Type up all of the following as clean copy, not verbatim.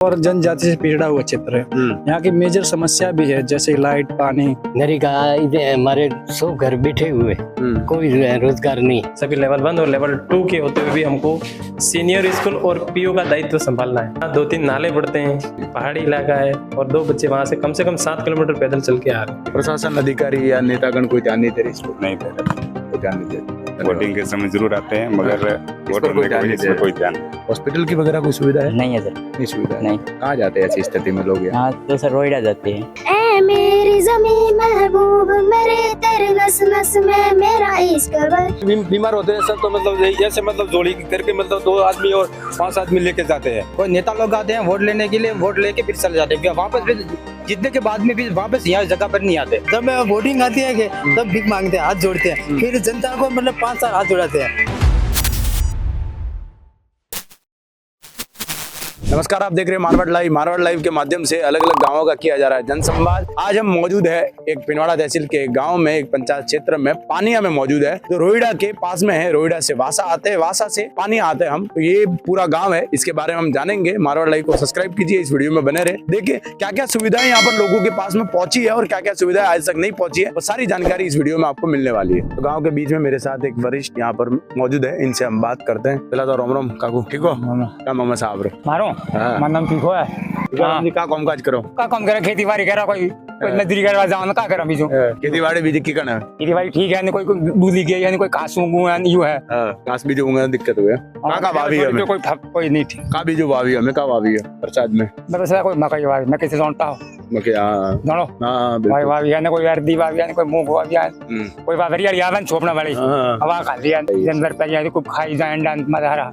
और जनजाति से पिछड़ा हुआ क्षेत्र है। यहाँ की मेजर समस्या भी है, जैसे लाइट, पानी। नरेगा हमारे सब घर बैठे हुए, कोई रोजगार नहीं। सभी लेवल 1 और लेवल 2 के होते हुए भी हमको सीनियर स्कूल और पीओ का दायित्व संभालना है। 2-3 नाले पड़ते हैं, पहाड़ी इलाका है और 2 बच्चे वहाँ से कम 7 किलोमीटर पैदल चल के आ रहे हैं। प्रशासन अधिकारी या नेतागण कोई ध्यान नहीं दे रही इसको? नहीं दे रहे, कोई ध्यान नहीं दे रहे। वोटिंग के समय जरूर आते हैं, मगर वोटिंग में कोई ध्यान। हॉस्पिटल की वगैरह कोई सुविधा है? नहीं है सर। नहीं सुविधा है। नहीं। कहाँ जाते हैं ऐसी स्थिति में लोग? हाँ तो सर रोहिड़ा जाते हैं। ऐ मेरी ज़मीं महबूब मेरे तेरे नस नस में मेरा इश्क भर। बीमार होते हैं सब तो मतलब ऐसे मतलब जोड़ी करके मतलब 2 आदमी और 5 आदमी लेके जाते हैं। कोई नेता लोग आते हैं वोट लेने के लिए, वोट लेके फिर चले जाते हैं, वापस फिर जीतने के बाद में भी वापस यहाँ जगह पर नहीं आते। जब वोटिंग आती है तब भीख मांगते हैं, हाथ जोड़ते हैं, फिर जनता को मतलब 5 साल हाथ जोड़ाते हैं। नमस्कार, आप देख रहे हैं मारवाड़ लाइव। मारवाड़ लाइव के माध्यम से अलग अलग गांवों का किया जा रहा है जनसंवाद। आज हम मौजूद है एक पिनवाड़ा तहसील के गांव में, एक पंचायत क्षेत्र में पानिया में मौजूद है, जो रोहिड़ा के पास में है। रोहिड़ा से वासा आते हैं, वासा से पानिया आते हैं हम, तो ये पूरा गांव है, इसके बारे में हम जानेंगे। मारवाड़ लाइव को सब्सक्राइब कीजिए, इस वीडियो में बने रहे, देखिए क्या क्या सुविधाएं यहाँ पर लोगों के पास में पहुंची है और क्या क्या सुविधाएं आज तक नहीं पहुंची है, वो सारी जानकारी इस वीडियो में आपको मिलने वाली है। तो गाँव के बीच में मेरे साथ एक वरिष्ठ यहाँ पर मौजूद है, इनसे हम बात करते हैं। पहला तो रोम रोम काकू, ठीक हो? क्या मामा साहब रे मारो नाम ठीक हो का काम काज करो? का काम करे, खेती बाड़ी करा, कोई नजरी करवा जाओ का करा बीजो खेती बाड़ी बीज की करना है? खेती बाड़ी ठीक है, कोई दूली गई है, कोई कासू यू है। घास बीजो उंगा दिक्कत हुए का भाभी है? कोई नहीं ठीक का बीजो भाभी हमें का भाभी है प्रसाद में? मैं बस कोई मकई भाभी मैं कैसे जानता हूँ मके। जानो भाई भाभी है, कोई अर्दी भाभी है, कोई मूंग भाभी है, कोई बावरिया यावन छोपना वाली हवा खा लिया जनवर पे या को खाई जाए डांस मजारा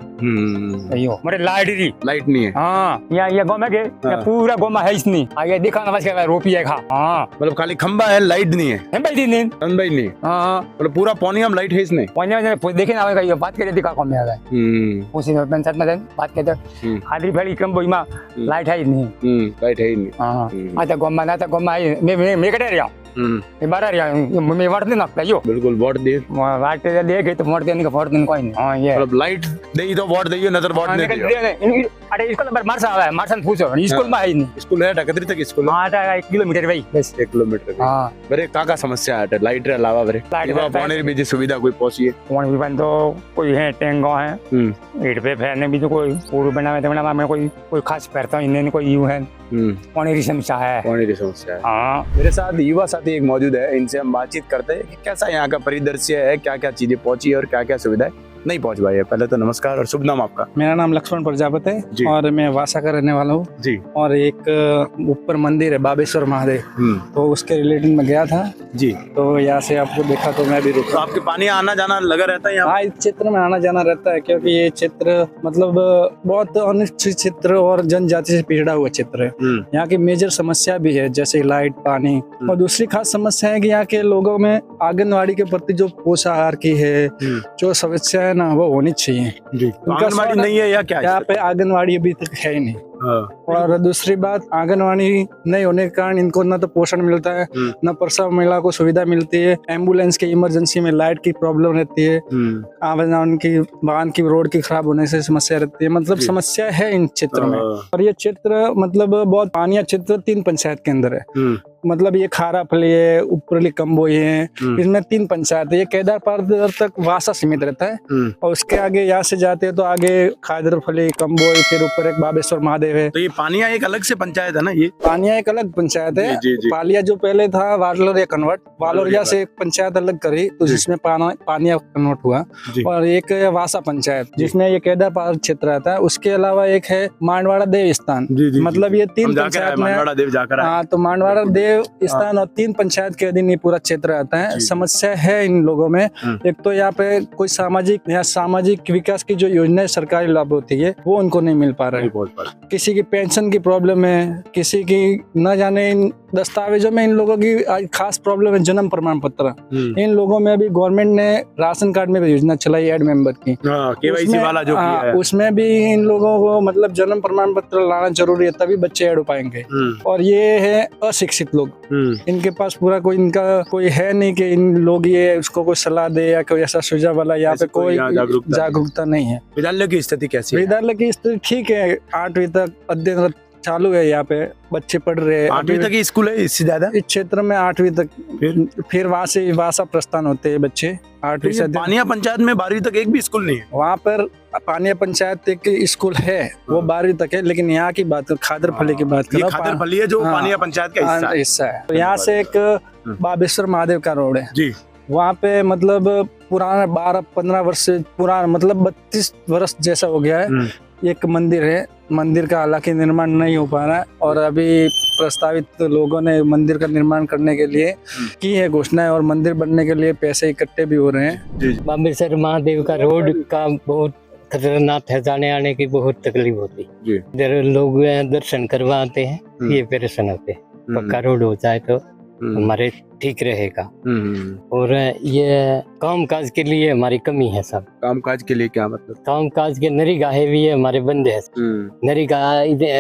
अयो मेरे लाइट नहीं है। हां ये गोमे के पूरा गोमा है इसनी आगे दिखाना बस के रोपी है खा। हां मतलब खाली खंबा है, लाइट नहीं है। हम भाई दिन हम भाई नहीं। हां मतलब पूरा पानी में लाइट है इसने। पानी में देखे ना ये बात करे दिखा कम में आ गए उसी में पंचायत में बात करते आदि भली कम बोई में लाइट है नहीं। लाइट है नहीं। हां आता गोमा ना तो गोमा मैं कटे रहा मैं बाहर रहा मैं वोट देना कहियो बिल्कुल वोट दे वोट दे के तो वोट देने का वोट देने कोई नहीं। हां ये मतलब लाइट दे तो वोट दे नजर वोट नहीं दियो। अरे स्कूल नंबर मारसा है, मारसन पूछो स्कूल में है नहीं। स्कूल है ढकदरी तक स्कूल? हां 1 किलोमीटर भाई बस 1 किलोमीटर। हां बरे का समस्या है लाइट रे अलावा? बरे पानी भी सुविधा कोई पहुंची है? पानी भी बंद तो कोई है टेंगो है इट पे फैने भी तो कोई पूरा बनावे तो बना में कोई खास करता इन्हें कोई यू है पानी की समस्या है। पानी की समस्या है। हां मेरे साथ युवा साथी एक मौजूद है, इनसे हम बातचीत करते हैं कि कैसा यहाँ का परिदृश्य है, क्या क्या चीजें पहुंची है और क्या क्या सुविधाएं नहीं पहुंच पाई है। पहले तो नमस्कार और शुभ नाम आपका? मेरा नाम लक्ष्मण प्रजापति है और मैं वासा का रहने वाला हूँ जी। और एक ऊपर मंदिर है बाबेश्वर महादेव, तो उसके रिलेटेड में गया था जी। तो यहाँ से आपको देखा तो मैं भी रुका। तो आपके पानी आना जाना लगा रहता है यहाँ? हाँ, इस क्षेत्र में आना जाना रहता है क्योंकि ये क्षेत्र मतलब बहुत अनुसूचित क्षेत्र और जनजाति से पिछड़ा हुआ क्षेत्र है। यहाँ की मेजर समस्या भी है, जैसे लाइट, पानी, और दूसरी खास समस्या है कि यहाँ के लोगों में आंगनवाड़ी के प्रति जो पोषाहार की है जो समस्या है ना, वो होनी चाहिए जी। आंगनवाड़ी नहीं है या क्या? यहाँ पे आंगनवाड़ी अभी तक है ही नहीं। और दूसरी बात, आंगनवाड़ी नहीं होने के कारण इनको न तो पोषण मिलता है, न प्रसव महिला को सुविधा मिलती है, एम्बुलेंस के इमरजेंसी में लाइट की प्रॉब्लम रहती है, आवाजान की वाहन की रोड की खराब होने से समस्या रहती है। मतलब समस्या है इन क्षेत्र में। और ये क्षेत्र मतलब बहुत पानिया क्षेत्र 3 पंचायत के अंदर है। मतलब ये खारा फली है, ऊपरली कम्बोई है, इसमें 3 पंचायत है। ये केदार पार तक वासा सीमित रहता है और उसके आगे यहाँ से जाते हैं तो आगे खादर फली, कम्बोई, फिर ऊपर एक बाबेश्वर महादेव है। तो ये पानिया एक अलग से पंचायत है ना? ये पानिया एक अलग पंचायत है। पालिया जो पहले था वालोरिया कन्वर्ट, वालोरिया से एक पंचायत अलग करी तो जिसमें पानिया कन्वर्ट हुआ, और एक वासा पंचायत जिसमें ये केदार पार क्षेत्र आता है। उसके अलावा एक है मांडवाड़ा देव स्थान। मतलब ये 3 पंचायत में। हाँ, तो मांडवाड़ा देव स्थान और 3 पंचायत के अधीन ये पूरा क्षेत्र आता है। समस्या है इन लोगों में, एक तो यहाँ पे कोई सामाजिक विकास की जो योजनाएं सरकारी लाभ होती है वो उनको नहीं मिल पा रहा है। किसी की पेंशन की प्रॉब्लम है, किसी की न जाने इन दस्तावेजों में इन लोगों की खास प्रॉब्लम है, जन्म प्रमाण पत्र। इन लोगों में भी गवर्नमेंट ने राशन कार्ड में भी योजना चलाई एड मेंबर की, केवाईसी वाला जो किया है, उसमें भी इन लोगों को मतलब जन्म प्रमाण पत्र लाना जरूरी है, तभी बच्चे ऐड हो पाएंगे। और ये है अशिक्षित लोग, इनके पास पूरा कोई इनका कोई है नहीं कि इन लोग ये उसको कोई सलाह दे या कोई ऐसा सुझाव वाला यहाँ पे कोई जागरूकता नहीं है। विद्यालय की स्थिति कैसी है? विद्यालय की स्थिति ठीक है, 8वीं तक अध्ययनरत चालू है, यहाँ पे बच्चे पढ़ रहे हैं। 8वीं तक ही स्कूल है, इससे ज्यादा? इस क्षेत्र में 8वीं तक, फिर वहाँ से वासा प्रस्थान होते हैं बच्चे 8वीं से। पानिया पंचायत में 12वीं तक एक भी स्कूल नहीं है? वहाँ पर पानिया पंचायत एक स्कूल है, वो 12वीं तक है, लेकिन यहाँ की बात खादरफली की बात ये करो, खादरफली है जो हाँ, पानिया पंचायत का हिस्सा है। तो यहाँ से एक बाबेश्वर महादेव का रोड है जी, वहाँ पे मतलब पुराना 12-15 वर्ष से पुराना, मतलब 32 वर्ष जैसा हो गया है। एक मंदिर है, मंदिर का हालांकि निर्माण नहीं हो पा रहा है, और अभी प्रस्तावित लोगों ने मंदिर का निर्माण करने के लिए की है घोषणाएं, और मंदिर बनने के लिए पैसे इकट्ठे भी हो रहे हैं। बाबेश्वर महादेव का रोड का बहुत खतरनाक है, जाने आने की बहुत तकलीफ होती है। इधर लोग दर्शन करवा आते हैं, ये परेशान होते हैं। पक्का रोड हो जाए तो हमारे ठीक रहेगा। और ये काम काज के लिए हमारी कमी है। सब काम काज के लिए क्या मतलब? काम काज के नरेगा है भी है, हमारे बंद है नरेगा।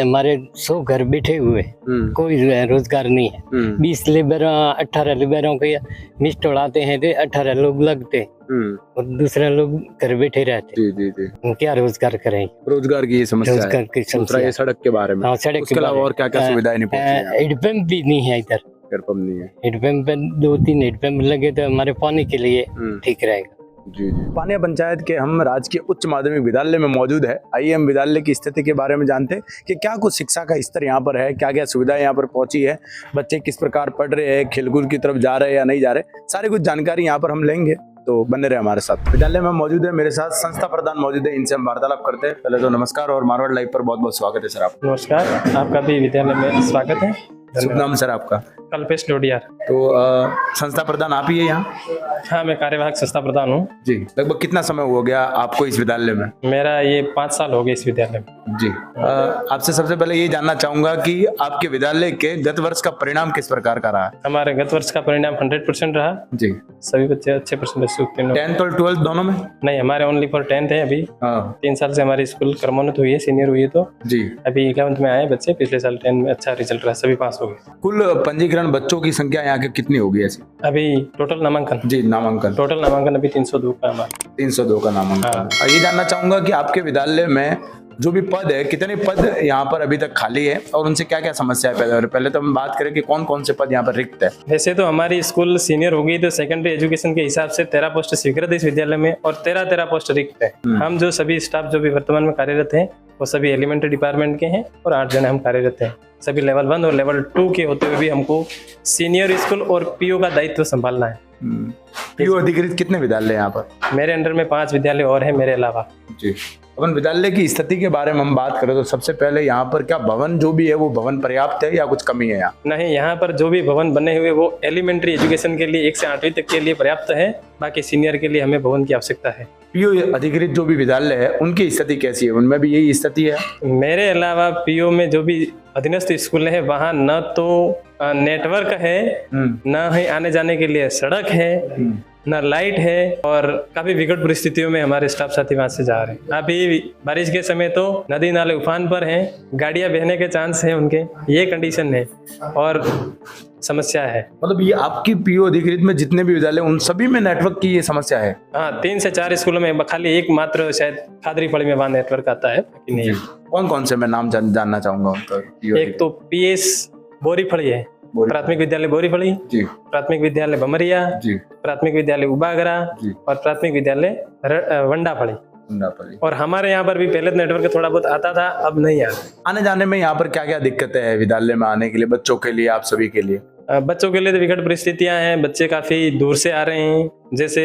हमारे 100 घर बैठे हुए, कोई रोजगार नहीं है। 20 लेबर 18 लेबरों के मिस्ट उड़ाते हैं, 18 लोग लगते और दूसरे लोग घर बैठे रहते। जी। क्या रोजगार करें? रोजगार की ये समस्या है। रोजगार की समस्या। ये सड़क के बारे में, सड़क के अलावा और क्या क्या सुविधाएं नहीं पहुंची? हैंडपंप भी नहीं है इधर, नहीं है। हैंडपंप पे 2-3 हैंडपंप लगे तो हमारे पानी के लिए ठीक रहेगा। जी। पानिया पंचायत के हम राजकीय उच्च माध्यमिक विद्यालय में मौजूद है। आइए हम विद्यालय की स्थिति के बारे में जानते हैं कि क्या कुछ शिक्षा का स्तर यहाँ पर है, क्या क्या सुविधाएं यहाँ पर पहुंची है, बच्चे किस प्रकार पढ़ रहे हैं, खेलकूद की तरफ जा रहे हैं या नहीं जा रहे, सारी कुछ जानकारी यहाँ पर हम लेंगे, तो बने रहे हमारे साथ। विद्यालय में मौजूद है, मेरे साथ संस्था प्रधान मौजूद है, इनसे हम वार्तालाप करते हैं। पहले तो नमस्कार और मारवाड़ लाइव पर बहुत बहुत स्वागत है सर आपका। नमस्कार, आपका भी विद्यालय में स्वागत है। शुभ नाम सर आपका? कल्पेश डोडियार। तो संस्था प्रधान आप ही है यहाँ? हाँ, मैं कार्यवाहक संस्था प्रधान हूँ जी। लगभग कितना समय हो गया आपको इस विद्यालय में? मेरा ये 5 साल हो गए इस विद्यालय में। जी। आपसे सबसे पहले ये जानना चाहूंगा कि आपके विद्यालय के गत वर्ष का परिणाम किस प्रकार का रहा? हमारे गत वर्ष का परिणाम 100% रहा जी। सभी बच्चे अच्छे परसेंटेज से उत्तीर्ण। 10th और 12th दोनों में? नहीं, हमारे ओनली फॉर 10th है अभी। 3 साल से हमारी स्कूल क्रमोन्नत हुई है, सीनियर हुई है, तो जी अभी 11th में आए बच्चे। पिछले साल 10 में अच्छा रिजल्ट रहा, सभी पास हो गए। कुल पंजीकरण बच्चों की संख्या यहाँ की कितनी होगी ऐसी? अभी टोटल नामांकन? जी, नामांकन टोटल नामांकन अभी 302 का हमारा। 302 का नामांकन। ये जानना चाहूंगा कि आपके विद्यालय में जो भी पद है, कितने पद यहाँ पर अभी तक खाली है और उनसे क्या क्या समस्या है? पहले तो हम बात करें कि कौन कौन से पद यहाँ पर रिक्त है। वैसे तो हमारी स्कूल सीनियर हो गई, तो सेकेंडरी एजुकेशन के हिसाब से 13 पोस्ट स्वीकृत है इस विद्यालय में और 13 पोस्ट रिक्त है। हम जो सभी स्टाफ जो भी वर्तमान में कार्यरत हैं वो सभी एलिमेंट्री डिपार्टमेंट के हैं और 8 जने हम कार्यरत हैं। सभी लेवल 1 और लेवल 2 के होते हुए भी हमको सीनियर स्कूल और पीओ का दायित्व संभालना है। पीओ अधिकृत कितने विद्यालय यहाँ पर? मेरे अंडर में 5 विद्यालय और है मेरे अलावा जी। अपन विद्यालय की स्थिति के बारे में हम बात करें तो सबसे पहले यहाँ पर क्या भवन जो भी है वो भवन पर्याप्त है या कुछ कमी है यहाँ? नहीं, यहाँ पर जो भी भवन बने हुए वो एलिमेंट्री एजुकेशन के लिए 1 से 8वीं तक के लिए पर्याप्त है। बाकी सीनियर के लिए हमें भवन की आवश्यकता है। पीओ अधिकृत जो भी विद्यालय है उनकी स्थिति कैसी है? उनमें भी यही स्थिति है? मेरे अलावा पीओ में जो भी अधीनस्थ स्कूल है वहाँ न तो नेटवर्क है, न ही आने जाने के लिए सड़क है, न लाइट है, और काफी विकट परिस्थितियों में हमारे स्टाफ साथी वहां से जा रहे हैं। अभी बारिश के समय तो नदी नाले उफान पर हैं, गाड़ियां बहने के चांस हैं उनके, ये कंडीशन है और समस्या है। मतलब ये आपकी पीओ अधिकृत में जितने भी विद्यालय उन सभी में नेटवर्क की ये समस्या है? हाँ, 3 से 4 स्कूलों में खाली एक मात्र शायद खादरीफली में वहाँ नेटवर्क आता है, बाकी नहीं। कौन कौन से मैं नाम जानना चाहूंगा उनका? एक तो PS बोरीफली है, प्राथमिक विद्यालय बोरीफली जी, प्राथमिक विद्यालय भमरिया जी, प्राथमिक विद्यालय उबागरा जी, और प्राथमिक विद्यालय वंडाफली। और हमारे यहाँ पर भी पहले नेटवर्क थोड़ा बहुत आता था, अब नहीं आ रहा। आने जाने में यहाँ पर क्या क्या दिक्कतें हैं विद्यालय में आने के लिए, बच्चों के लिए, आप सभी के लिए? बच्चों के लिए तो विकट परिस्थितियां हैं, बच्चे काफी दूर से आ रहे हैं। जैसे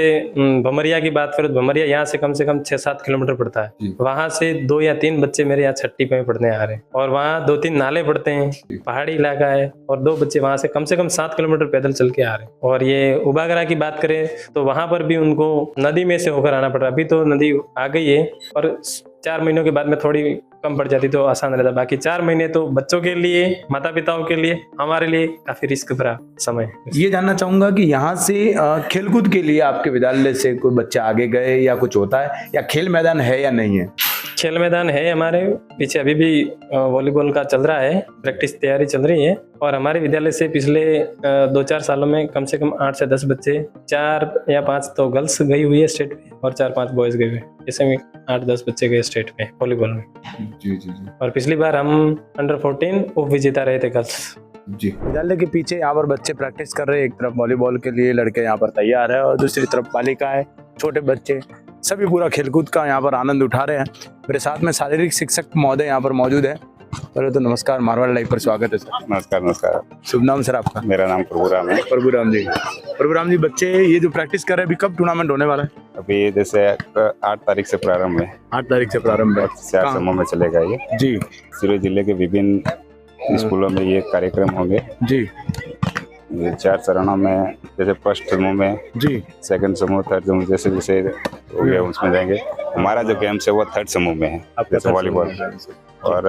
भमरिया की बात करो तो भमरिया यहाँ से कम 6-7 किलोमीटर पड़ता है। वहां से 2 या 3 बच्चे मेरे यहाँ छठी पे पढ़ने आ रहे हैं और वहाँ 2-3 नाले पड़ते हैं, पहाड़ी इलाका है, और 2 बच्चे वहां से कम 7 किलोमीटर पैदल चल के आ रहे हैं। और ये उबागरा की बात करें तो वहां पर भी उनको नदी में से होकर आना पड़ रहा है। अभी तो नदी आ गई है और 4 महीनों के बाद में थोड़ी कम पड़ जाती तो आसान रहता, बाकी 4 महीने तो बच्चों के लिए, माता पिताओं के लिए, हमारे लिए काफी रिस्क भरा समय। ये जानना चाहूंगा कि यहाँ से खेलकूद के लिए आपके विद्यालय से कोई बच्चे आगे गए या कुछ होता है, या खेल मैदान है या नहीं है? खेल मैदान है हमारे पीछे, अभी भी वॉलीबॉल का चल रहा है, प्रैक्टिस तैयारी चल रही है। और हमारे विद्यालय से पिछले 2-4 सालों में कम से कम 8 से 10 बच्चे, 4 या 5 तो गर्ल्स गई हुई है स्टेट में और 4-5 बॉयज गए हुए। ऐसे में 8-10 बच्चे गए स्टेट में वॉलीबॉल में। जी जी जी और पिछली बार हम अंडर 14 उप विजेता रहे थे गर्ल्स। जी। विद्यालय के पीछे यहाँ पर बच्चे प्रैक्टिस कर रहे हैं, एक तरफ वॉलीबॉल के लिए लड़के यहाँ पर तैयार है और दूसरी तरफ बालिका है, छोटे बच्चे सभी पूरा खेलकूद का यहाँ पर आनंद उठा रहे हैं। मेरे साथ में शारीरिक शिक्षक महोदय यहाँ पर मौजूद है। पहले तो नमस्कार, मारवाड़ लाइव पर स्वागत है सर। नमस्कार नमस्कार। शुभ नाम सर आपका? मेरा नाम प्रभुराम है। प्रभुराम जी, बच्चे ये जो प्रैक्टिस कर रहे हैं अभी कब टूर्नामेंट होने वाला है? अभी जैसे 8 तारीख से प्रारंभ है। 8 तारीख से प्रारंभ है। 4 समूह में चलेगा ये जी। सिरोही जिले के विभिन्न स्कूलों में ये कार्यक्रम होंगे जी। ये 4 चरणों में, जैसे फर्स्ट समूह में जी, सेकंड समूह, थर्ड समूह, जैसे जैसे हो गया उसमें जाएंगे। हमारा जो गेम्स है वो थर्ड समूह में है, जैसे वॉलीबॉल। और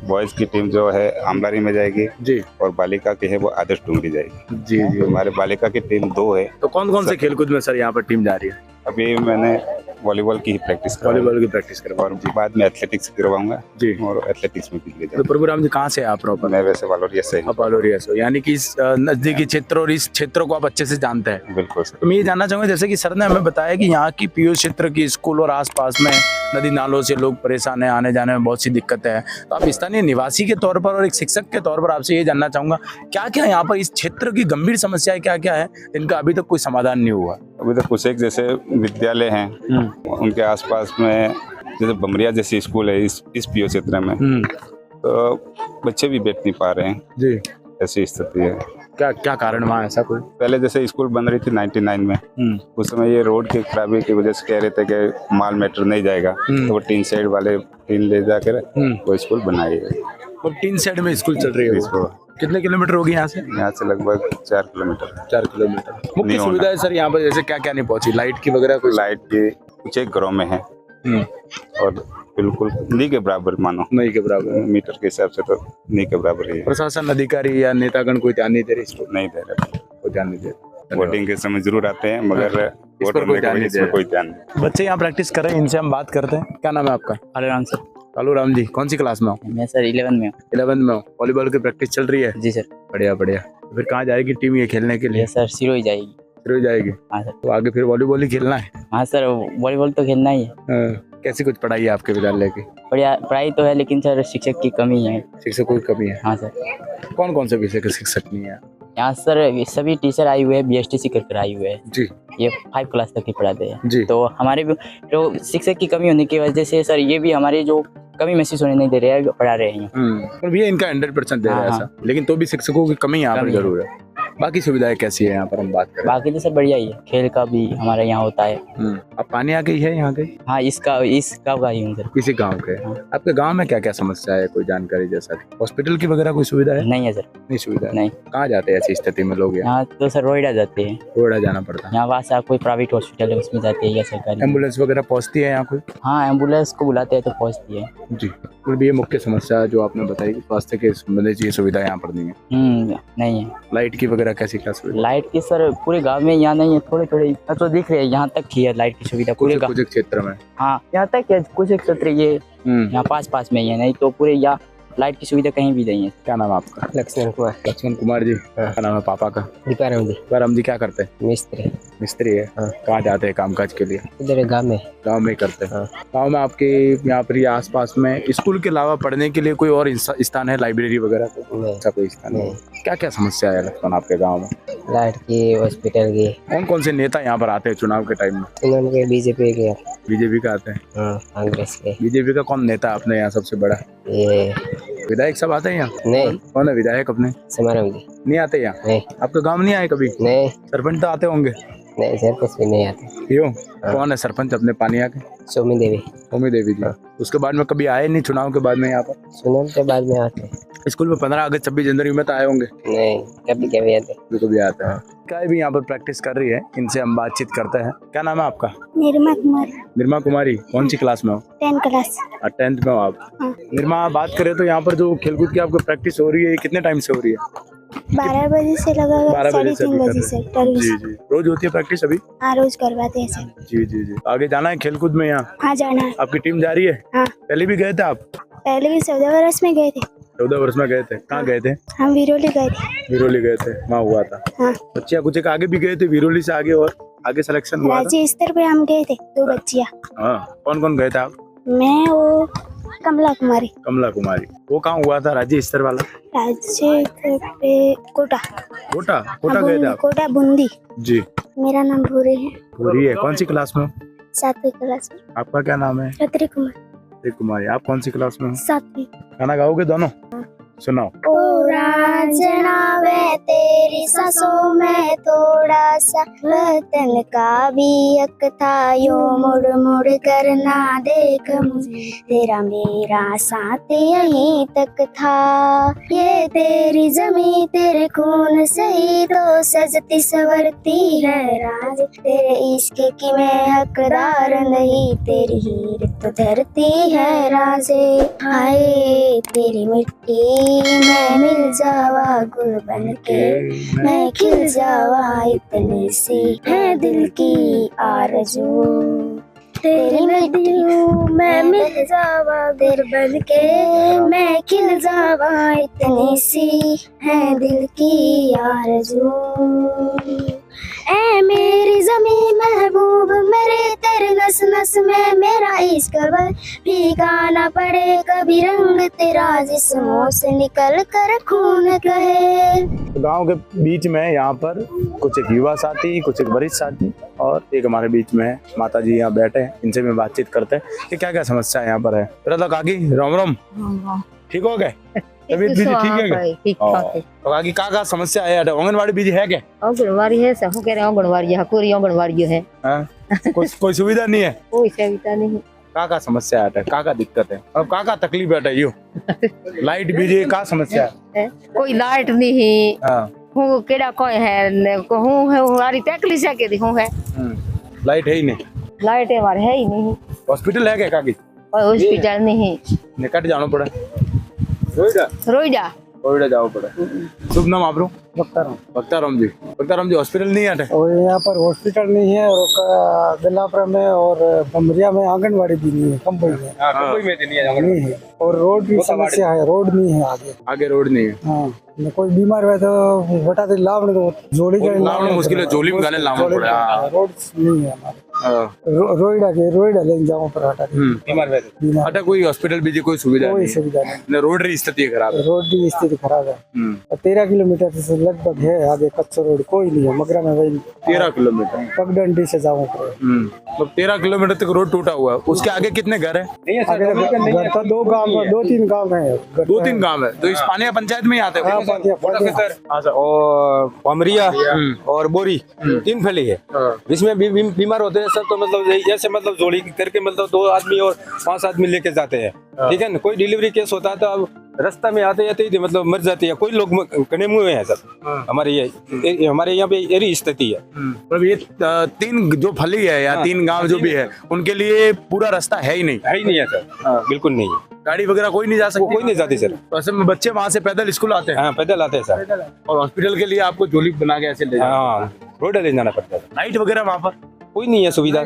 बॉयज की टीम जो है आमलारी में जाएगी जी, और बालिका की है वो आदर्श डूंगरी जाएगी। जी जी। हमारे बालिका की टीम 2 है। तो कौन कौन से खेलकूद में सर यहाँ पर टीम जा रही है? अभी मैंने वॉलीबॉल की ही प्रैक्टिस करवाई वॉलीबॉल की प्रैक्टिस करवा और बाद में एथलेटिक्स करवाऊंगा जी। और एथलेटिक्स में भी ले तो जाऊंगा। प्रभुराम जी कहाँ से आप प्रॉपर? मैं वैसे वालोरिया से आप वालोरिया से, यानी कि इस नजदीकी क्षेत्र और इस क्षेत्रों को आप अच्छे से जानते हैं। बिल्कुल सर। तो मैं ये जानना चाहूंगा, जैसे कि सर ने हमें बताया कि यहाँ की पीओ क्षेत्र की स्कूल और आसपास में नदी नालों से लोग परेशान है, आने जाने में बहुत सी दिक्कतें हैं। तो आप स्थानीय निवासी के तौर पर और एक शिक्षक के तौर पर आपसे ये जानना चाहूंगा, क्या क्या यहाँ पर इस क्षेत्र की गंभीर समस्याएं क्या क्या है जिनका अभी तक कोई समाधान नहीं हुआ? अभी तो कुछ एक जैसे विद्यालय हैं उनके आसपास में, जैसे बमरिया जैसी स्कूल है इस पीओ क्षेत्र में, तो बच्चे भी बैठ नहीं पा रहे हैं जी। ऐसी स्थिति है। क्या क्या कारण वहाँ ऐसा कोई? पहले जैसे स्कूल बन रही थी 99 में, उस समय ये रोड की खराबी की वजह से कह रहे थे कि माल मेट्रो नहीं जाएगा, तो वो टीन शेड वाले टीन ले जाकर वो स्कूल बनाई है। और 3 साइड में स्कूल चल रही है वो। कितने किलोमीटर होगी यहाँ से? यहाँ से लगभग 4 किलोमीटर। 4 किलोमीटर। मुख्य नहीं होना। सुविधा है सर यहाँ पर जैसे क्या क्या नहीं पहुंची? लाइट की वगैरह कुछ? लाइट की कुछ एक घरों में है और बिल्कुल नहीं के बराबर, मानो नहीं के बराबर। मीटर के हिसाब से तो नहीं के बराबर ही है। प्रशासन अधिकारी या नेतागण कोई ध्यान नहीं दे रहे इसको? नहीं दे रहे। कोई ध्यान नहीं दे रहे। वोटिंग के समय जरूर आते हैं मगर इस वोट पर कोई होने के ध्यान बाद नहीं इसमें दे कोई ध्यान नहीं। बच्चे यहाँ प्रैक्टिस कर रहे हैं, इनसे हम बात करते हैं। क्या नाम है आपका? कालूराम सर। कालूराम जी, कौन सी क्लास में हो? मैं सर 11 में हूँ। 11th में हो। वॉलीबॉल की प्रैक्टिस चल रही है? जी सर। बढ़िया बढ़िया। तो फिर कहाँ जाएगी टीम ये खेलने के लिए? ये सर सिरोही जाएगी। फिर जाएगी? हाँ सर। तो आगे फिर वॉलीबॉल ही खेलना है? हाँ सर, वॉलीबॉल तो खेलना ही है। कैसी कुछ पढ़ाई है आपके विद्यालय की? बढ़िया पढ़ाई तो है, लेकिन सर शिक्षक की कमी है। शिक्षकों की कमी है? हाँ सर। कौन कौन से विषय के शिक्षक नहीं है यहाँ सर? सभी टीचर आए हुए हैं, BSTC कर आए हुए हैं जी। ये 5 क्लास तक ही पढ़ाते हैं जी। तो हमारे भी जो शिक्षक की कमी होने की वजह से सर ये भी हमारी जो कमी महसूस होने नहीं दे रहे हैं, पढ़ा रहे हैं। पर भैया इनका 100% दे रहा है हाँ, ऐसा, लेकिन तो भी शिक्षकों की कमी यहाँ पर कमी है। जरूर है। बाकी सुविधाएं कैसी है यहाँ पर हम बात करें? बाकी तो सर बढ़िया ही है, खेल का भी हमारे यहाँ होता है। अब पानी आ गई है यहाँ के? हाँ, इस गाँव का ही हूँ सर। किसी गांव के? हाँ। आपके गांव में क्या क्या समस्या है, कोई जानकारी जैसा? हॉस्पिटल की वगैरह कोई सुविधा है? नहीं है सर। नहीं सुविधा है। नहीं। कहाँ जाते हैं ऐसी स्थिति में लोग? यहाँ तो सर रोहिड़ा जाते हैं। रोहिड़ा जाना पड़ता है? यहाँ वहाँ से कोई प्राइवेट हॉस्पिटल है उसमें जाते हैं या सरकारी। एम्बुलेंस वगैरह पहुँचती है यहाँ कोई? हाँ, एम्बुलेंस को बुलाते हैं तो पहुँचती है जी। और भी ये मुख्य समस्या जो आपने बताई कि स्वास्थ्य के संबंधित ये सुविधा यहाँ पर नहीं है। नहीं है। लाइट की वगैरह कैसी क्या सुविधा? लाइट की सर पूरे गांव में यहाँ नहीं है, थोड़े थोड़े तो दिख रहे हैं, यहाँ तक ही है लाइट की सुविधा पूरे गांव। कुछ क्षेत्र में? हाँ, यहाँ तक है, कुछ एक क्षेत्र ये यहाँ पास में ही है, नहीं तो पूरे यहाँ लाइट की सुविधा कहीं भी नहीं है। क्या नाम है आपका? लक्ष्मण कुमार। लक्ष्मण कुमार जी। क्या नाम है पापा का? दीपाराम जी। दीपाराम जी क्या करते हैं? मिस्त्री। मिस्त्री है? कहाँ जाते हैं कामकाज के लिए? इधर गाँव में। गाँव में करते हैं? गाँव में आपके यहाँ पर या आसपास में स्कूल के अलावा पढ़ने के लिए कोई और स्थान है, लाइब्रेरी वगैरह? ऐसा कोई स्थान है? क्या क्या समस्या है लक्ष्मण आपके गाँव में? लाइट की, हॉस्पिटल की। कौन कौन से नेता यहाँ पर आते हैं चुनाव के टाइम में? बीजेपी के। बीजेपी का आते हैं? कांग्रेस के। बीजेपी का कौन नेता अपने यहाँ सबसे बड़ा? ये विधायक सब आते हैं यहाँ? नहीं। कौन है विधायक अपने? समाराम जी। नहीं आते यहाँ? नहीं। आपके गांव में नहीं आए कभी? नहीं। सरपंच तो आते होंगे? नहीं सर, कुछ भी नहीं आते। क्यों? कौन है सरपंच अपने पानिया के? सोमी देवी। सोमी देवी जी। उसके बाद में कभी आए नहीं चुनाव के बाद में यहाँ पर? चुनाव के बाद में आते हैं। स्कूल में 15 अगस्त 26 जनवरी में तो आए होंगे? नहीं, कभी कभी आते। कभी आते हैं। क्या भी यहाँ पर प्रैक्टिस कर रही है, इनसे हम बातचीत करते हैं। क्या नाम है आपका? निर्मा कुमारी। निर्मा कुमारी, कौन सी क्लास में हो? 10th class. 10th में हो आप? निर्मा, बात करें तो यहाँ पर जो खेलकूद की आपको प्रैक्टिस हो रही है, कितने टाइम से हो रही है? 12 बजे से लगा 3:30 बजे से। जी जी। रोज होती है प्रैक्टिस अभी? हाँ, रोज करवाते हैं सर। जी जी जी। आगे जाना है खेलकूद में यहाँ? हाँ, जाना है। आपकी टीम जा रही है? हाँ। पहले भी गए थे आप? पहले भी 14 वर्ष में गए थे। 14 वर्ष में गए थे? कहाँ गए थे? हम विरोली गए थे। विरोली गए थे, वहाँ हुआ था। हाँ। बच्चे कुछ एक आगे भी गए थे विरोली से आगे? और आगे सिलेक्शन हुआ था? राज्य स्तर पे हम गए थे 2 बच्चियां। हाँ, कौन कौन गए थे आप? मैं वो कमला कुमारी। कमला कुमारी। वो कहाँ हुआ था राज्य स्तर वाला? राज्य स्तर पे कोटा। कोटा? कोटा गए थे आप? कोटा बूंदी। जी। मेरा नाम भूरी है। पूरी है। कौन सी क्लास में? 7वीं क्लास में। आपका क्या नाम है? छतरी कुमार। छतरी कुमारी। आप कौन सी क्लास में हो? 7वीं। गाना गाओगे दोनों? सुनाओ। ओ रांझना वे तेरी सांसों में थोड़ा सा वतन का भी हक था, यो मुड़ मुड़ कर ना देख मुझे, तेरा मेरा साथ यहीं तक था। ये तेरी जमी तेरे खून से ही तो सजती संवरती है राज, तेरे इश्क की मैं हकदार नहीं, तेरी हीर तो धरती है राजे। हाय तेरी मिट्टी मैं मिल जावा गुल बन के, मैं खिल जावा इतनी सी है दिल की आरज़ू, तेरी मिट्टी मैं मिल जावा गुल बन के, मैं खिल जावा इतनी सी है दिल की आरज़ू। ऐ मेरी ज़मीं महबूब मेरे तेरे नस नस में मेरा इश्क भर, भीगा ना पड़े कभी रंग तेरा जिस्मों से निकल कर खून कहे। गांव के बीच में यहाँ पर कुछ एक युवा साथी, कुछ एक वरिष्ठ साथी और एक हमारे बीच में है माता जी यहाँ बैठे हैं, इनसे भी बातचीत करते हैं कि क्या क्या समस्या यहाँ पर है। तो काकी राम राम, ठीक हो गए? तबीयत बीजी ठीक है क्या? ठीक ठाक है। तो काकी क्या समस्या है? आंगनवाड़ी बीजी है क्या? आंगनवाड़ी है, सब कह रहे आंगनवाड़ी है, पूरी आंगनवाड़ी है। कोई सुविधा नहीं है? कोई सुविधा नहीं। का समस्या है? का दिक्कत है? अब का तकलीफ है? यू लाइट बीजी का समस्या है? कोई लाइट नहीं है। हूँ केड़ा कोई है हूँ है हमारी तकलीफ है के हूँ है। लाइट है ही नहीं? लाइट हमारे है ही नहीं। हॉस्पिटल है क्या काकी? हॉस्पिटल नहीं, निकट जाना पड़ा। रोईडा रोईडा जाओ पड़ा। शुभ नाम आप? बख्ताराम जी। बख्ताराम जी हॉस्पिटल नहीं आते? और यहाँ पर हॉस्पिटल नहीं है और दिलापुरा में और बमरिया में आंगनवाड़ी भी नहीं है, कंबई में नहीं है, और रोड की समस्या है, रोड नहीं है आगे रोड नहीं है। हाँ, कोई बीमार हुआ तो बटा दे लाभ तो जोड़ी का मुश्किल है, जोली में गाने लाना पड़ा। रोड नहीं है हमारे। रोईडा ले जाओ पर हटा बीमार कोई हॉस्पिटल भी कोई सुविधा कोई सुविधा नहीं। रोड की स्थिति खराब है। रोड की स्थिति खराब है। 13 किलोमीटर से लगभग है आगे कच्चा रोड, कोई नहीं है। मगरा में वही 13 किलोमीटर पगडंडी से जाओ पर। तो 13 किलोमीटर तक रोड टूटा हुआ है। उसके आगे कितने घर है? घर तो 2 गाँव, 2-3 गाँव है। 2-3 गाँव है। तो इस पानिया पंचायत में ही आते हैं? और भमरिया और बोरी 3 फैली है, जिसमें बीमार होते हैं सब। तो मतलब जैसे मतलब जोड़ी करके मतलब 2 आदमी और 5 आदमी लेके जाते हैं, ठीक है ना। कोई डिलीवरी केस होता है तो अब रास्ता में आते जाते ही मतलब मर जाती है। कोई लोग कने मुए हैं सब। हमारे यहाँ पे यही स्थिति है। मतलब ये 3 जो फली है या 3 गांव जो भी है उनके लिए पूरा रास्ता है ही नहीं है सर। बिल्कुल नहीं है। गाड़ी वगैरह कोई नहीं जा सकती? कोई नहीं जाती सर। तो ऐसे में बच्चे वहाँ से पैदल स्कूल आते हैं? हाँ, पैदल आते हैं सर। और हॉस्पिटल के लिए आपको जोली बना के ऐसे ले रोड ले जाना पड़ता है। लाइट वगैरह वहाँ पर कोई नहीं है सुविधा,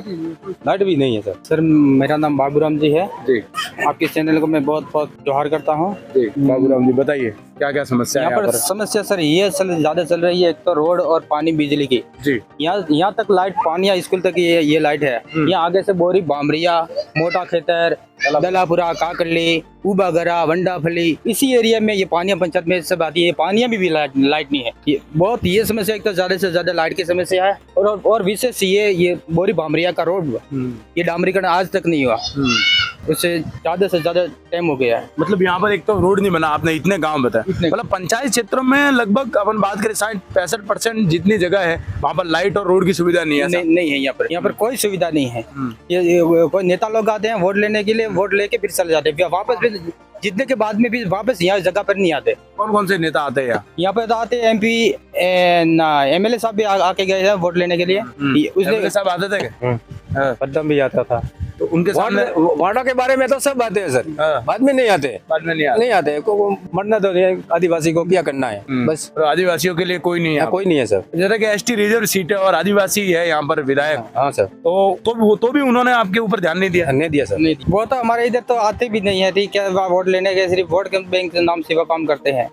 लाइट भी नहीं है सर। सर मेरा नाम बाबूराम जी है जी। आपके चैनल को मैं बहुत बहुत जोहार करता हूँ जी। बाबूराम जी बताइए क्या क्या समस्या है यहाँ पर? समस्या सर ये ज्यादा चल रही है, एक तो रोड और पानी बिजली की। जी। यहाँ तक लाइट, पानी स्कूल तक ये लाइट है। यहाँ आगे से बोरी, बामरिया, मोटा खेतर, दलापुरा, काकरली, उबागरा, वंडाफली, इसी एरिया में ये पानिया पंचायत में सब आती है। पानिया भी लाइट नहीं है। ये समस्या, एक तो ज्यादा से ज्यादा लाइट की समस्या है और विशेष ये बोरी बामरिया का रोड ये डामरीकरण आज तक नहीं हुआ, उससे ज्यादा से ज्यादा टाइम हो गया है। मतलब यहाँ पर एक तो रोड नहीं बना, आपने इतने गांव बताए। मतलब पंचायत क्षेत्रों में लगभग अपन बात करें 60-65% जितनी जगह है वहाँ पर लाइट और रोड की सुविधा नहीं है। नहीं है यहाँ पर कोई सुविधा नहीं है। ये कोई नेता लोग आते हैं वोट लेने के लिए, वोट लेके फिर चले जाते हैं, वापस फिर जीतने के बाद में भी वापस यहाँ जगह पर नहीं आते। कौन से नेता आते हैं यहाँ पे? तो आते MP MLA साहब भी आके गए हैं वोट लेने के लिए। उसने साहब आते थे, पद्दम भी आता था। तो उनके सामने वार्डो के बारे में तो सब आते हैं सर। बाद में नहीं आते। नहीं आते को मरना तो आदिवासी को क्या करना है बस। तो आदिवासियों के लिए कोई नहीं है? कोई नहीं है सर। जैसे कि ST रिजर्व सीट है और आदिवासी है यहाँ पर विधायक। हाँ सर। तो भी उन्होंने आपके ऊपर ध्यान नहीं दिया सर। वो तो हमारे इधर तो आते भी नहीं है, ठीक है। वोट लेने के सिर्फ वोट बैंक के नाम से वो काम करते हैं,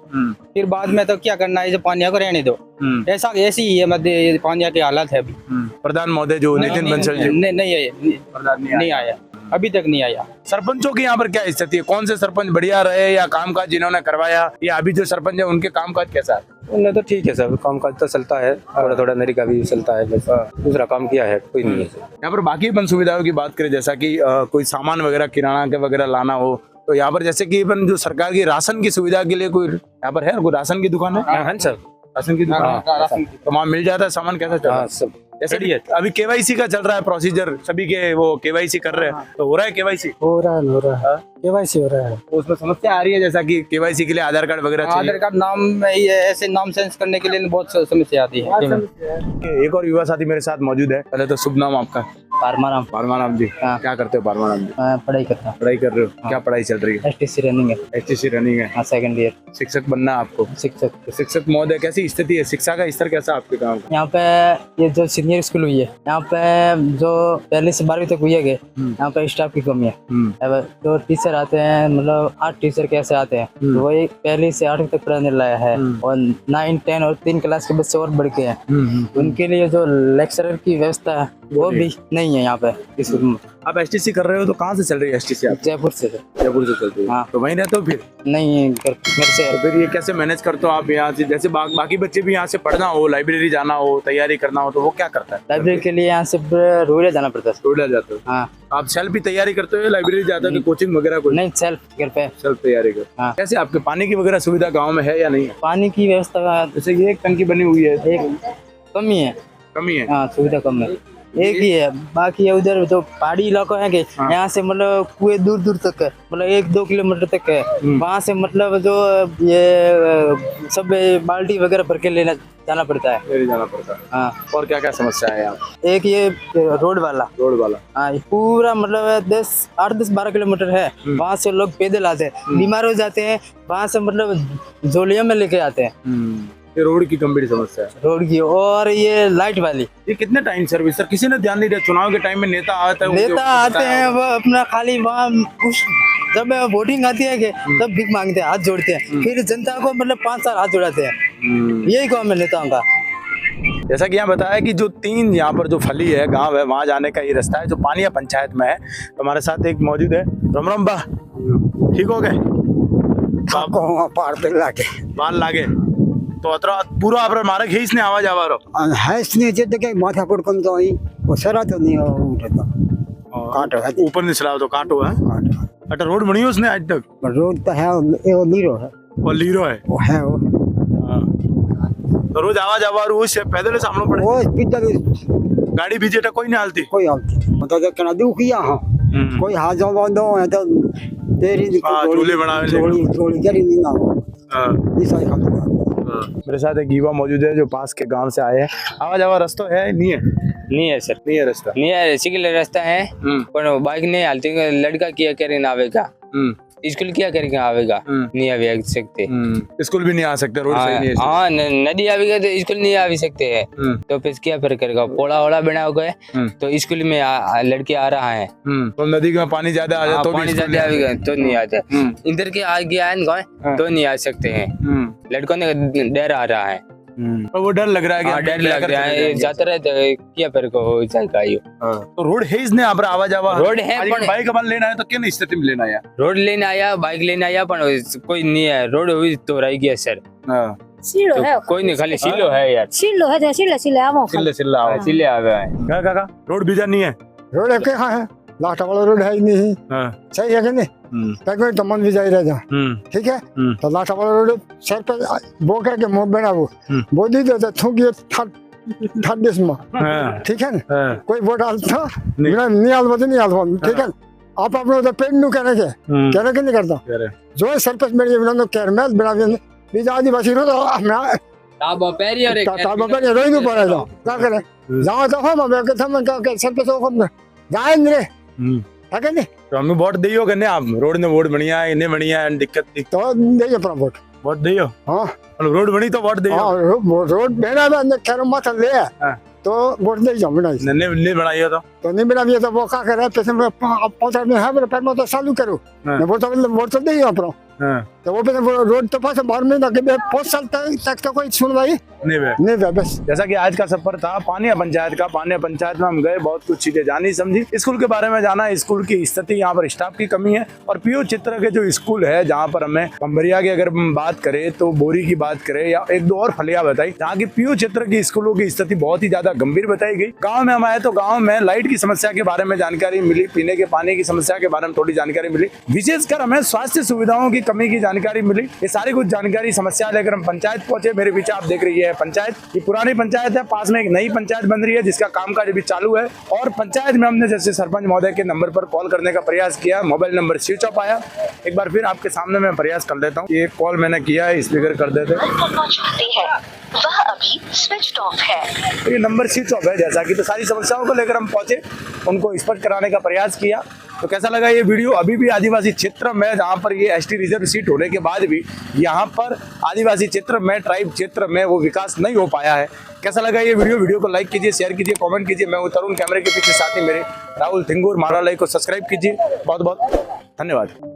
फिर बाद में तो क्या करना है, पानिया को रहने दो। ऐसी ही है पानिया की हालत है अभी। प्रधान महोदय जो नितिन बंसल जी? नहीं आया, अभी तक नहीं आया। सरपंचों की यहाँ पर क्या स्थिति है? कौन से सरपंच बढ़िया रहे या कामकाज जिन्होंने करवाया, या अभी जो सरपंच है उनके कामकाज कैसा है? उन्हें तो ठीक है सब, काम काज तो चलता है, थोड़ा थोड़ा नरी का भी चलता है, बस दूसरा काम किया है कोई नहीं है। यहाँ पर बाकी अपन सुविधाओं की बात करें, जैसा कि कोई सामान वगैरह किराना के वगैरह लाना हो, तो यहाँ पर जैसे कि अपन जो सरकार की राशन की सुविधा के लिए कोई यहाँ पर है, कोई राशन की दुकान है? हाँ सर, राशन की दुकान तो वहाँ मिल जाता है सामान? कैसा चल रहा है सब जैसे अभी केवाईसी का चल रहा है प्रोसीजर, सभी के वो केवाईसी कर रहे हैं, तो हो रहा है केवाईसी? हो रहा है केवाईसी हो रहा है। तो उसमें समस्या आ रही है, जैसा कि केवाईसी के लिए आधार कार्ड वगैरह चाहिए। आधार कार्ड नाम में ये ऐसे नाम चेंज करने के लिए बहुत समस्या आती है। एक और युवा साथी मेरे साथ मौजूद है। पहले तो शुभ नाम आपका? पारमाराम। पारमाराम जी, क्या करते हो पारमाराम जी? पढ़ाई करता हूँ। पढ़ाई कर रहे हो? क्या पढ़ाई चल रही है? STC रनिंग है। HTC रनिंग है? हाँ, सेकंड ईयर। शिक्षक बनना है आपको? शिक्षक। तो शिक्षक महोदय कैसी स्थिति है, शिक्षा का स्तर कैसा आपके गाँव का? यहाँ पे ये जो सीनियर स्कूल हुई है, यहाँ पे जो 1 से 12वीं तक हुई है, यहाँ पे स्टाफ की कमी है। जो टीचर आते हैं, मतलब 8 टीचर कैसे आते हैं, तो वही 1 से 8वीं तक पढ़ाने लाया है, और 9, 10 और 3 क्लास के बच्चे और बढ़ के हैं। उनके लिए जो लेक्चरर की व्यवस्था है वो भी नहीं है यहाँ पे स्कूल में। आप STC कर रहे हो तो कहाँ से चल रही है STC? आप जयपुर से। जयपुर से चलती है? हाँ। तो वहीं रहते हो फिर? नहीं, घर से। तो फिर ये कैसे मैनेज करते हो आप यहाँ से? जैसे बाकी बच्चे भी यहाँ से पढ़ना हो, लाइब्रेरी जाना हो, तैयारी करना हो, तो वो क्या करता है? लाइब्रेरी के लिए यहाँ से रोहिड़ा जाना पड़ता है। रोहिड़ा जाते हो? हाँ। आप सेल्फ भी तैयारी करते हो या लाइब्रेरी जाते हो, तो कोचिंग वगैरह कुछ? नहीं, सेल्फ घर पे। सेल्फ तैयारी कर। हाँ। कैसे आपके पानी की वगैरह सुविधा गाँव में है या नहीं है? पानी की व्यवस्था जैसे ये एक टंकी बनी हुई है, एक कमी है। कमी है? हाँ, सुविधा कम है, एक ही है। बाकी है उधर जो पहाड़ी इलाका है कि यहाँ से मतलब कुएं दूर दूर तक है, मतलब 1-2 किलोमीटर तक है। वहाँ से मतलब जो ये सब बाल्टी वगैरह भर के लेना जाना पड़ता है। ले जाना पड़ता है। हाँ। और क्या क्या समस्या है यहाँ? एक ये रोड वाला। हाँ, ये पूरा मतलब 8-10-12 किलोमीटर है। वहाँ से लोग पैदल आते हैं, बीमार हो जाते हैं, वहाँ से मतलब झोलियों में लेके आते हैं। ये रोड की गंभीर समस्या है, रोड की। और ये लाइट वाली, ये कितने टाइम सर्विस सर? किसी ने ध्यान नहीं दिया? चुनाव के टाइम में नेता आता है, नेता आते हैं, वो अपना खाली वहाँ उस जब वोटिंग आती है कि तब भीख मांगते हैं, हाथ जोड़ते हैं, फिर जनता को मतलब 5 साल हाथ जोड़ाते हैं। यही काम है नेताओं का। जैसा कि यहाँ बताया कि जो 3 यहाँ पर जो फली है गांव है, वहाँ जाने का ये रास्ता है जो पानिया पंचायत में है। तो हमारे साथ एक मौजूद है। राम राम बा, ठीक हो गए? बाल लागे तो अतरा पूरा आपरा मार्ग है, इसने आवाज आवारो है, इसने जब के माथा पड़कन तो आई वो सरा तो नहीं उठता, काटो है ऊपर नहीं चलाओ तो काटो है। अच्छा, रोड बनी है उसने आज तक? रोड तो है, वो लीरो है, वो लीरो है, वो है वो। तो रोज आवाज आवारो उससे पैदल सामने पड़े, वो पिदल गाड़ी भी जेटा कोई नहीं हालती, कोई हालती मतलब कहना दुखिया हां, कोई हाजो बंदो है तो तेरी झोले बनावे, झोली जरी नहीं ना। ये सारी खबर मेरे साथ एक युवा मौजूद है जो पास के गांव से आए हैं। आवाज आवा रास्ता है नहीं है? नहीं है सर, नहीं है रास्ता, नहीं है। सिकल रास्ता है पर बाइक नहीं हालती। लड़का क्या करे आवेगा, स्कूल क्या करेगा आवेगा, नहीं आ सकते। स्कूल भी नहीं आ सकते, रोड सही नहीं है। हाँ, नदी आवेगा तो स्कूल नहीं आ भी सकते हैं, तो फिर क्या फिर करेगा? पोड़ा ओड़ा बना हो गए तो स्कूल में लड़के आ रहा है, तो नदी का पानी ज्यादा आ जाए तो पानी ज्यादा आवेगा तो नहीं आते। इधर के आ गया है तो नहीं आ सकते हैं, लड़कों ने डर आ रहा है। तो वो डर लग रहा है कि डर लग रहा है, जाते रहते क्या फिर को हो जाएगा यो। तो रोड है, इसने आप आवाज आवा रोड है, पर बाइक अपन लेना है तो किन स्थिति में लेना है? रोड लेने आया, बाइक लेने आया, पर कोई नहीं है। रोड हुई तो रह गया सर, सीलो है, कोई नहीं, खाली सीलो है यार। सीलो है तो सीले आवो, सीले आ गया है। काका रोड बीजा नहीं है? रोड के कहाँ है? लाटा वाला रोड है ही नहीं। सही है कि नहीं? तक तो मन भी जाई रह जा, ठीक है। तो लाटा वाला रोड सर पे वो कह के मुंह बना वो दी दे थूकी थर्ड देश में, ठीक है ना? कोई वोट डालता नहीं आलवा तो नहीं आलवा, ठीक है। आप अपने उधर पेड़ नु कहने के नहीं करता जो सरपंच मेरे बिना कैरमेल बना बीजा आदिवासी रो तो मैं ताबा पेरी और रोई नु पड़े तो क्या करे जाओ तो हम मैं कहता मैं क्या सरपंच को जाए रे है कि नहीं? तो हमें वोट दियो करने आप, रोड ने वोट बढ़िया है, इन्हें बढ़िया है, दिक्कत तो दे अपना वोट दियो। हाँ, रोड बनी तो वोट दियो। रोड बेना में खैर मत ले तो वोट दे जाओ, बनाई नन्हे बनाइयो तो तो नहीं मिला भी तो वो क्या करे पैसे में 5 आदमी है मेरे पैर में तो चालू करो वो तो नहीं अपना तो वो रोड तो पास 12 महीना के 5 साल तक तो कोई सुनवाई नहीं है बस। जैसा कि आज का सफर था पानिया पंचायत का, पानिया पंचायत में हम गए, बहुत कुछ चीजें जानी समझी, स्कूल के बारे में जाना, स्कूल की स्थिति, यहाँ पर स्टाफ की कमी है, और पीयू चित्र के जो स्कूल है जहाँ पर हमें भमरिया की अगर बात करें तो बोरी की बात करें या एक दो और फलिया बताई, जहाँ की पीयू चित्र की स्कूलों की स्थिति बहुत ही ज्यादा गंभीर बताई गई। गाँव में हम आए तो गाँव में लाइट की समस्या के बारे में जानकारी मिली, पीने के पानी की समस्या के बारे में थोड़ी जानकारी मिली, विशेषकर हमें स्वास्थ्य सुविधाओं की कमी की जानकारी मिली। ये सारी कुछ जानकारी समस्या लेकर हम पंचायत पहुंचे। मेरे पीछे आप देख रही है पंचायत, ये पुरानी पंचायत है, पास में एक नई पंचायत बन रही है जिसका कामकाज अभी चालू है। और पंचायत में हमने जैसे सरपंच महोदय के नंबर पर कॉल करने का प्रयास किया, मोबाइल नंबर स्विच ऑफ आया। एक बार फिर आपके सामने मैं प्रयास कर लेता हूँ, ये कॉल मैंने किया है, स्पीकर कर देते वह अभी स्विच ऑफ है, ये नंबर स्विच ऑफ है जैसा कि। तो सारी समस्याओं को लेकर हम पहुंचे, उनको स्पष्ट कराने का प्रयास किया। तो कैसा लगा ये वीडियो? अभी भी आदिवासी क्षेत्र में जहाँ पर ये एसटी रिजर्व सीट होने के बाद भी यहाँ पर आदिवासी क्षेत्र में, ट्राइब क्षेत्र में वो विकास नहीं हो पाया है। कैसा लगा ये वीडियो? वीडियो को लाइक कीजिए, शेयर कीजिए, कमेंट कीजिए। मैं हूं तरुण, कैमरे के पीछे साथी मेरे राहुल थिंगूर। मारा लाइक को सब्सक्राइब कीजिए। बहुत बहुत धन्यवाद।